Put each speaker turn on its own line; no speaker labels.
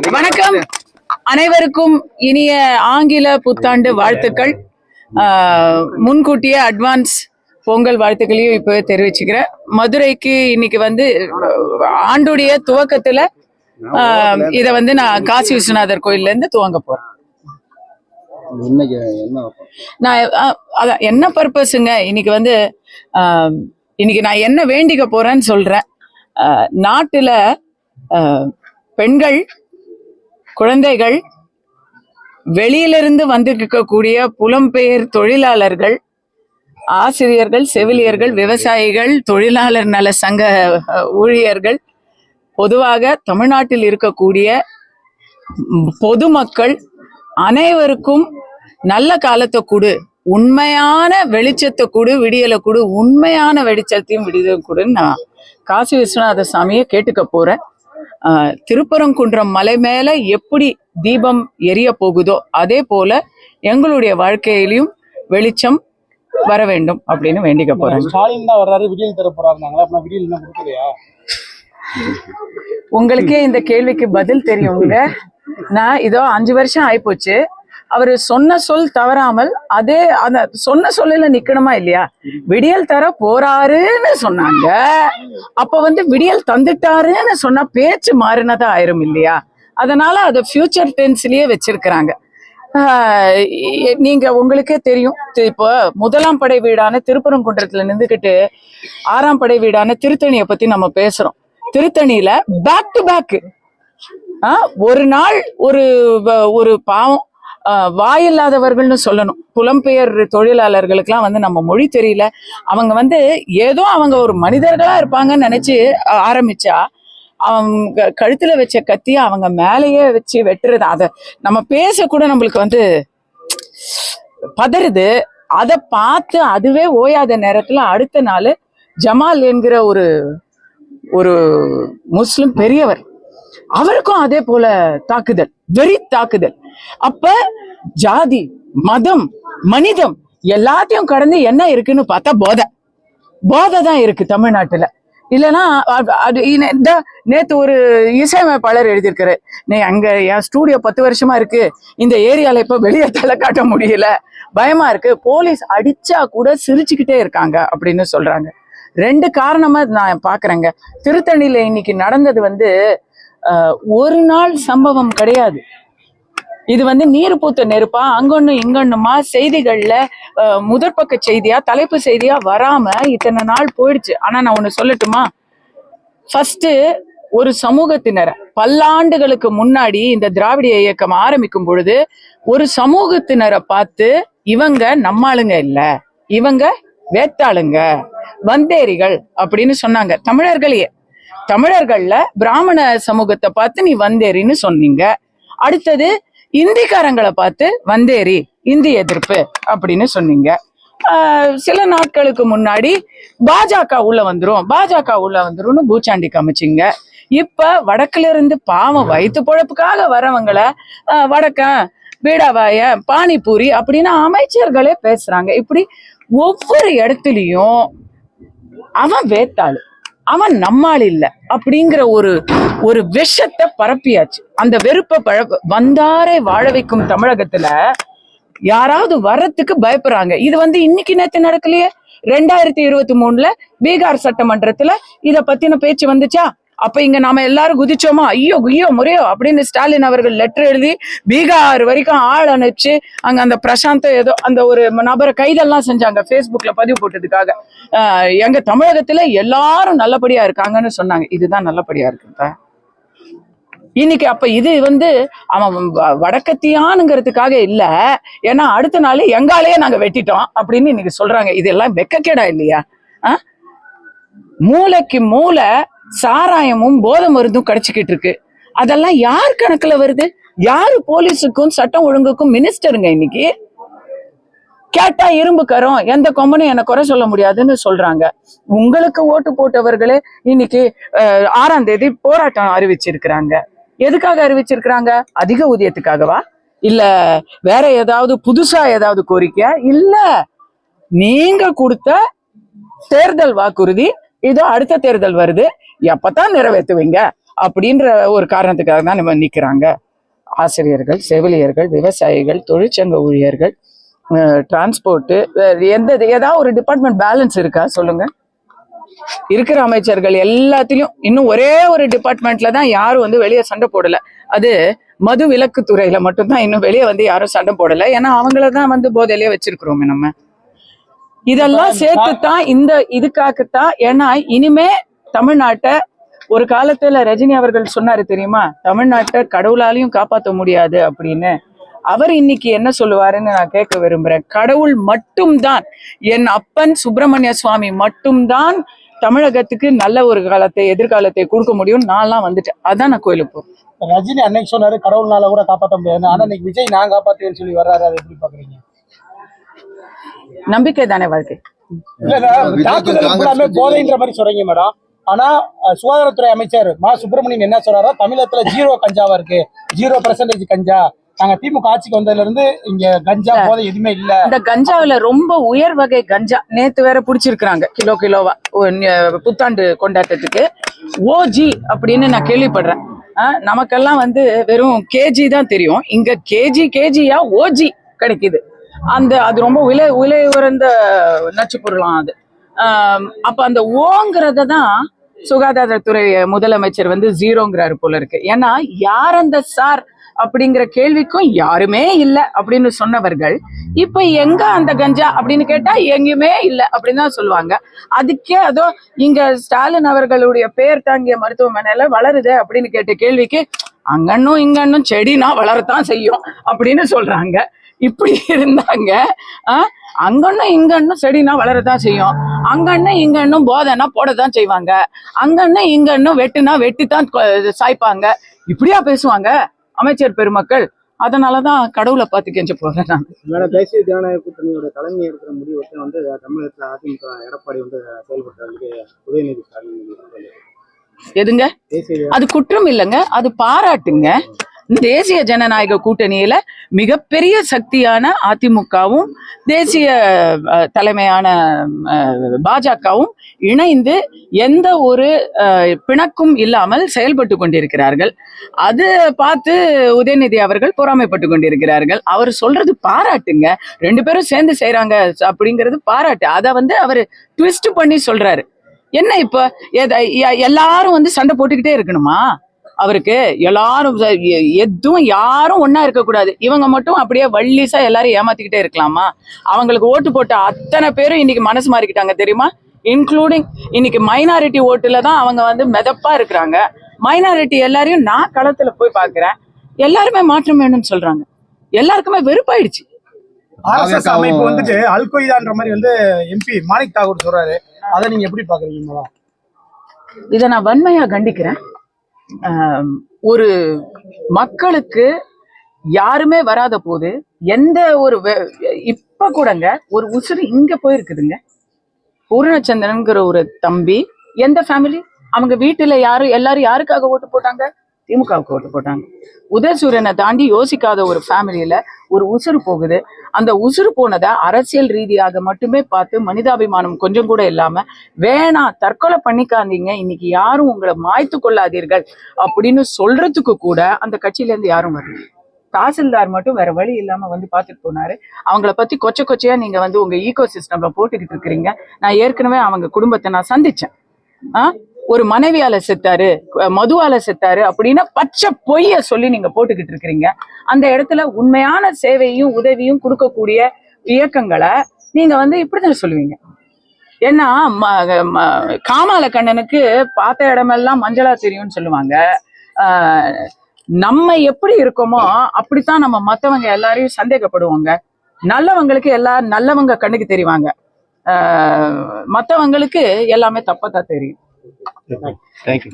வணக்கம். அனைவருக்கும் இனிய ஆங்கில புத்தாண்டு வாழ்த்துக்கள். முன்கூட்டியே அட்வான்ஸ் பொங்கல் வாழ்த்துக்களையும் இப்பவே தெரிவிச்சுக்கிறேன். மதுரைக்கு இன்னைக்கு ஆண்டுடைய துவக்கத்துல இத நான் காசி விஸ்வநாதர் கோயில்ல இருந்து துவங்க போறேன். நான் அதான் என்ன பர்பஸுங்க, இன்னைக்கு இன்னைக்கு நான் என்ன வேண்டிக்க போறேன்னு சொல்றேன். நாட்டுல பெண்கள், குழந்தைகள், வெளியிலிருந்து வந்திருக்கக்கூடிய புலம்பெயர் தொழிலாளர்கள், ஆசிரியர்கள், செவிலியர்கள், விவசாயிகள், தொழிலாளர் நல சங்க ஊழியர்கள், பொதுவாக தமிழ்நாட்டில் இருக்கக்கூடிய பொதுமக்கள் அனைவருக்கும் நல்ல காலத்தை கொடு, உண்மையான வெளிச்சத்தை கொடு, விடியலை கொடு, உண்மையான வெளிச்சத்தையும் விடியலை கொடுன்னு நான் காசி விஸ்வநாத சாமியை கேட்டுக்க போறேன். திருப்பரங்குன்றம் மலை மேல எப்படி தீபம் எரிய போகுதோ அதே போல எங்களுடைய வாழ்க்கையிலையும் வெளிச்சம் வர வேண்டும் அப்படின்னு வேண்டிக்க போறேன்.
ஸ்டாலின் தான் வர்றாரு, விடியல் தர போறாங்க.
உங்களுக்கே இந்த கேள்விக்கு பதில் தெரியுங்க. நான் இதோ 5 வருஷம் ஆயிப்போச்சு. அவரு சொன்ன சொல் தவறாமல் அதே அந்த சொன்ன சொல்ல நிக்கணுமா இல்லையா? விடியல் தர போறாருன்னு சொன்னாங்க. அப்ப விடியல் தந்துட்டாருன்னு சொன்னா பேச்சு மாறினதா ஆயிரும் இல்லையா? அதனால அதை ஃபியூச்சர் டென்ஸ்லயே வச்சிருக்கிறாங்க. நீங்க உங்களுக்கே தெரியும், இப்போ 1ஆம் படை வீடான திருப்பரங்குன்றத்துல நின்றுகிட்டு 6ஆம் படை வீடான திருத்தணியை பத்தி நம்ம பேசுறோம். திருத்தணியில பேக் டு பேக் ஒரு நாள் ஒரு பாவம் வாயில்லாதவர்கள்னு சொல்லணும், புலம்பெயர் தொழிலாளர்களுக்கெல்லாம் நம்ம மொழி தெரியல. அவங்க ஏதோ அவங்க ஒரு மனிதர்களா இருப்பாங்கன்னு நினைச்சு ஆரம்பிச்சா அவங்க கழுத்துல வச்ச கத்திய அவங்க மேலேயே வச்சு வெட்டுறது. அதை நம்ம பேச கூட நம்மளுக்கு பதறுது. அதை பார்த்து அதுவே ஓயாத நேரத்துல அடுத்த நாள் ஜமால் என்கிற ஒரு முஸ்லிம் பெரியவர், அவருக்கும் அதே போல தாக்குதல், வெறி தாக்குதல். அப்ப ஜாதி, மதம், மனிதம் எல்லாத்தையும் கடந்து என்ன இருக்குன்னு பார்த்தா போதை தான் இருக்கு தமிழ்நாட்டுல. இல்லைன்னா நேத்து ஒரு இசையமைப்பாளர் எழுதியிருக்காரு, அங்க என் ஸ்டூடியோ 10 வருஷமா இருக்கு, இந்த ஏரியால இப்ப வெளியே தலை காட்ட முடியல, பயமா இருக்கு, போலீஸ் அடிச்சா கூட சிரிச்சுக்கிட்டே இருக்காங்க அப்படின்னு சொல்றாங்க. 2 காரணமா நான் பாக்குறேங்க. திருத்தணியில இன்னைக்கு நடந்தது ஒரு நாள் சம்பவம் கிடையாது. இது நீர் பூத்த நெருப்பா அங்கொன்னு இங்கொன்னுமா செய்திகள்ல முதற்பக்க செய்தியா தலைப்பு செய்தியா வராம இத்தனை நாள் போயிடுச்சு. ஆனா நான் ஒண்ணு சொல்லட்டுமா? ஃபர்ஸ்ட் ஒரு சமூகத்தினரை பல்லாண்டுகளுக்கு முன்னாடி இந்த திராவிட இயக்கம் ஆரம்பிக்கும் பொழுது ஒரு சமூகத்தினரை பார்த்து இவங்க நம்மாளுங்க இல்ல, இவங்க வேத்தாளுங்க, வந்தேரிகள் அப்படின்னு சொன்னாங்க. தமிழர்கள்ல பிராமண சமூகத்தை பார்த்து நீ வந்தேரின்னு சொன்னீங்க. அடுத்தது இந்திக்காரங்களை பார்த்து வந்தேரி, இந்தி எதிர்ப்பு அப்படின்னு சொன்னீங்க. சில நாட்களுக்கு முன்னாடி பாஜக உள்ள வந்துரும்னு பூச்சாண்டி காமிச்சிங்க. இப்ப வடக்குல இருந்து பாவம் வயிற்று பொழப்புக்காக வரவங்களை வடக்கன், பீடாவாய, பானிபூரி அப்படின்னு அமைச்சர்களே பேசுறாங்க. இப்படி ஒவ்வொரு இடத்துலயும் அவன் வேத்தாளு, அவன் நம்மால் இல்ல அப்படிங்கிற ஒரு விஷத்தை பரப்பியாச்சு. அந்த வெறுப்பை வந்தாரே வாழ வைக்கும் தமிழகத்துல யாராவது வர்றதுக்கு பயப்படுறாங்க. இது இன்னைக்கு நேத்து நடக்கலையே. 2023 பீகார் சட்டமன்றத்துல இத பத்தின பேச்சு வந்துச்சா? அப்ப இங்க நாம எல்லாரும் குதிச்சோமா, ஐயோ முறையோ அப்படின்னு ஸ்டாலின் அவர்கள் லெட்டர் எழுதி பீகார் வரைக்கும் ஆள் அனுப்பிச்சு அங்க அந்த பிரசாந்த் ஏதோ அந்த ஒரு நபரை கைதெல்லாம் செஞ்சாங்க, பேஸ்புக்ல பதிவு போட்டதுக்காக. எங்க தமிழகத்துல எல்லாரும் நல்லபடியா இருக்காங்கன்னு சொன்னாங்க. இதுதான் நல்லபடியா இருக்குப்ப இன்னைக்கு. அப்ப இது அவன் வடக்கத்தியானுங்கிறதுக்காக இல்ல, ஏன்னா அடுத்த நாள் எங்காலேயே நாங்க வெட்டிட்டோம் அப்படின்னு இன்னைக்கு சொல்றாங்க. இதெல்லாம் வெக்கக்கேடா இல்லையா? மூளைக்கு மூளை சாராயமும் போதை மருந்தும் கிடைச்சிக்கிட்டு இருக்கு. அதெல்லாம் யார் கணக்குல வருது? யாரு போலீஸுக்கும் சட்டம் ஒழுங்குக்கும் மினிஸ்டருங்க? இன்னைக்கு கேட்டா இரும்பு கரம், எந்த கொம்பனும் என்ன குறை சொல்ல முடியாதுன்னு சொல்றாங்க. உங்களுக்கு ஓட்டு போட்டவர்களே இன்னைக்கு 6ஆம் தேதி போராட்டம் அறிவிச்சிருக்கிறாங்க. எதுக்காக அறிவிச்சிருக்கிறாங்க? அதிக ஊதியத்துக்காகவா? இல்ல வேற ஏதாவது புதுசா ஏதாவது கோரிக்கையா? இல்ல, நீங்க கொடுத்த தேர்தல் வாக்குறுதி இதோ அடுத்த தேர்தல் வருது, எப்பதான் நிறைவேற்றுவீங்க அப்படின்ற ஒரு காரணத்துக்காக தான் நம்ம நிக்கிறாங்க. ஆசிரியர்கள், செவிலியர்கள், விவசாயிகள், தொழிற்சங்க ஊழியர்கள், டிரான்ஸ்போர்ட், ஏதாவது ஒரு டிபார்ட்மெண்ட் பேலன்ஸ் இருக்கா சொல்லுங்க? இருக்கிற அமைச்சர்கள் எல்லாத்திலையும் இன்னும் ஒரே ஒரு டிபார்ட்மெண்ட்ல தான் யாரும் வந்து வெளியே சண்டை போடல. அது மது விலக்கு துறையில மட்டும்தான் இன்னும் வெளியே வந்து யாரும் சண்டை போடல. ஏன்னா அவங்களதான் வந்து போதையிலேயே வச்சிருக்கிறோமே நம்ம. இதெல்லாம் சேர்த்துத்தான் இதுக்காகத்தான். ஏன்னா இனிமே தமிழ்நாட்டை, ஒரு காலத்துல ரஜினி அவர்கள் சொன்னாரு தெரியுமா, தமிழ்நாட்டை கடவுளாலையும் காப்பாற்ற முடியாது அப்படின்னு. அவர் இன்னைக்கு என்ன சொல்லுவாருன்னு நான் கேட்க விரும்புறேன். கடவுள் மட்டும்தான், என் அப்பன் சுப்பிரமணிய சுவாமி மட்டும்தான் தமிழகத்துக்கு நல்ல ஒரு எதிர்காலத்தை கொடுக்க முடியும். நான்லாம் வந்துட்டேன், அதான் நான் கோயிலுக்கு போறேன்.
ரஜினி அன்னைக்கு சொன்னாரு கடவுள்னால கூட காப்பாற்ற முடியாது, ஆனா இன்னைக்கு விஜய் நான் காப்பாத்துவேன்னு சொல்லி வர்றாரு. அதை எப்படி பாக்குறீங்க?
நம்பிக்கை தானே வாழ்க்கை.
இல்ல போதைன்ற மாதிரி சொல்றீங்க மேடம். ஆனா சுகாதாரத்துறை அமைச்சர் மா சுப்பிரமணியன் என்ன சொல்றாரோ, தமிழகத்துல 0 கஞ்சாவா இருக்கு, 0% கஞ்சா. நாங்க திமுக ஆட்சிக்கு வந்ததுல இருந்து இங்க கஞ்சா போதை எதுவுமே இல்ல. இந்த
கஞ்சாவில ரொம்ப உயர் வகை கஞ்சா நேத்து வேற புடிச்சிருக்காங்க, கிலோவா புத்தாண்டு கொண்டாட்டத்துக்கு. ஓஜி அப்படின்னு நான் கேள்விப்படுறேன். நமக்கெல்லாம் வந்து வெறும் கேஜி தான் தெரியும். இங்க கேஜியா ஓஜி கிடைக்குது. அது ரொம்ப விலை உயர்ந்த நச்சு பொருளாம் அது. அப்ப அந்த ஓங்கிறத தான் சுகாதாரத்துறை முதலமைச்சர் வந்து 0ங்கிறாரு போல இருக்கு. ஏன்னா யார் அந்த சார் அப்படிங்கிற கேள்விக்கும் யாருமே இல்லை அப்படின்னு சொன்னவர்கள் இப்ப எங்க அந்த கஞ்சா அப்படின்னு கேட்டா எங்கேயுமே இல்லை அப்படின்னு தான் சொல்லுவாங்க. அதுக்கே அதோ இங்க ஸ்டாலின் அவர்களுடைய பெயர் தாங்கிய மருத்துவமனையில வளருது அப்படின்னு கேட்ட கேள்விக்கு அங்கன்னும் இங்கன்னும் செடினா வளரத்தான் செய்யும் அப்படின்னு சொல்றாங்க. இப்படி இருந்தாங்க. அங்கன்னும் இங்கன்னும் செடினா வளரத்தான் செய்யும், அங்கன்னும் இங்கன்னும் போதைனா போடத்தான் செய்வாங்க, அங்கன்னும் இங்கன்னும் வெட்டுனா வெட்டித்தான் சாய்ப்பாங்க. இப்படியா பேசுவாங்க அமைச்சர் பெருமக்கள்? அதனாலதான் கடவுளை பார்த்து கெஞ்ச போறேன் நான்.
தேசிய ஜனநாயக கூட்டணியோட தலைமை இருக்கிற முடிவத்தை வந்து தமிழகத்துல அதிமுக எடப்பாடி வந்து செயல்படுறதுக்கு உதயநிதி ஸ்டாலின்
எதுங்க? அது குற்றம் இல்லைங்க, அது பாராட்டுங்க. தேசிய ஜனநாயக கூட்டணியில மிகப்பெரிய சக்தியான அதிமுகவும் தேசிய தலைமையான பாஜகவும் இணைந்து எந்த ஒரு பிணக்கும் இல்லாமல் செயல்பட்டு கொண்டிருக்கிறார்கள். அது பார்த்து உதயநிதி அவர்கள் பொறாமைப்பட்டு கொண்டிருக்கிறார்கள். அவர் சொல்றது பாராட்டுங்க. 2 பேரும் சேர்ந்து செய்யறாங்க அப்படிங்கிறது பாராட்டு. அதை வந்து அவர் ட்விஸ்ட் பண்ணி சொல்றாரு. என்ன இப்ப எல்லாரும் வந்து சண்டை போட்டுக்கிட்டே இருக்கணுமா? அவருக்கு எல்லாரும் எதுவும் யாரும் ஒன்னா இருக்கக்கூடாது, இவங்க மட்டும் அப்படியே வள்ளிசா எல்லாரும் ஏமாத்திக்கிட்டே இருக்கலாமா? அவங்களுக்கு ஓட்டு போட்ட அத்தனை பேரும் இன்னைக்கு மனசு மாறிக்கிட்டாங்க தெரியுமா? இன்க்ளூடிங் இன்னைக்கு மைனாரிட்டி ஓட்டுல தான் அவங்க வந்து மெதப்பா இருக்கிறாங்க. மைனாரிட்டி எல்லாரையும் நான் களத்துல போய் பாக்குறேன், எல்லாருமே மாற்றம் வேணும்னு சொல்றாங்க. எல்லாருக்குமே வெறுப்பாயிடுச்சு.
RSS அமைப்பு வந்துட்டு அல்கொய்தான்ற மாதிரி வந்து MP மாணிக் தாகூர் சொல்றாரு. அதை நீங்க எப்படி பாக்குறீங்க?
இதை நான் வன்மையா கண்டிக்கிறேன். ஒரு மக்களுக்கு யாருமே வராத போது எந்த ஒரு இப்ப கூடங்க ஒரு உசுறு இங்க போயிருக்குதுங்க. பூர்ணச்சந்திரன்கிற ஒரு தம்பி, எந்த ஃபேமிலி, அவங்க வீட்டுல எல்லாரும் யாருக்காக ஓட்டு போட்டாங்க? திமுகவுக்கு ஓட்டு போட்டாங்க. உதயசூரியனை தாண்டி யோசிக்காத ஒரு ஃபேமிலியில ஒரு உசுறு போகுது. அந்த உசுறு போனதை அரசியல் ரீதியாக மட்டுமே பார்த்து மனிதாபிமானம் கொஞ்சம் கூட இல்லாம வேணாம் தற்கொலை பண்ணிக்காதீங்க, இன்னைக்கு யாரும் உங்களை மாய்த்து கொள்ளாதீர்கள் அப்படின்னு சொல்றதுக்கு கூட அந்த கட்சியில இருந்து யாரும் வரல. தாசில்தார் மட்டும் வேற வழி இல்லாம வந்து பார்த்துட்டு போனாரு. அவங்கள பத்தி கொச்சையா நீங்க வந்து உங்க ஈகோ சிஸ்டம்ல போட்டுக்கிட்டு இருக்கிறீங்க. நான் ஏற்கனவே அவங்க குடும்பத்தை நான் சந்திச்சேன். ஒரு மனைவியால செத்தாரு, மதுவால செத்தாரு அப்படின்னு பச்சை பொய்ய சொல்லி நீங்க போட்டுக்கிட்டு இருக்கிறீங்க. அந்த இடத்துல உண்மையான சேவையும் உதவியும் கொடுக்கக்கூடிய இயக்கங்களை நீங்க வந்து இப்படிதான் சொல்லுவீங்க. ஏன்னா காமால கண்ணனுக்கு பார்த்த இடமெல்லாம் மஞ்சளா தெரியும்னு சொல்லுவாங்க. நம்ம எப்படி இருக்கோமோ அப்படித்தான் நம்ம மத்தவங்க எல்லாரையும் சந்தேகப்படுவாங்க. நல்லவங்களுக்கு எல்லாரும் நல்லவங்க கண்ணுக்கு தெரிவாங்க, மற்றவங்களுக்கு எல்லாமே தப்பத்தான் தெரியும்.
Thank you.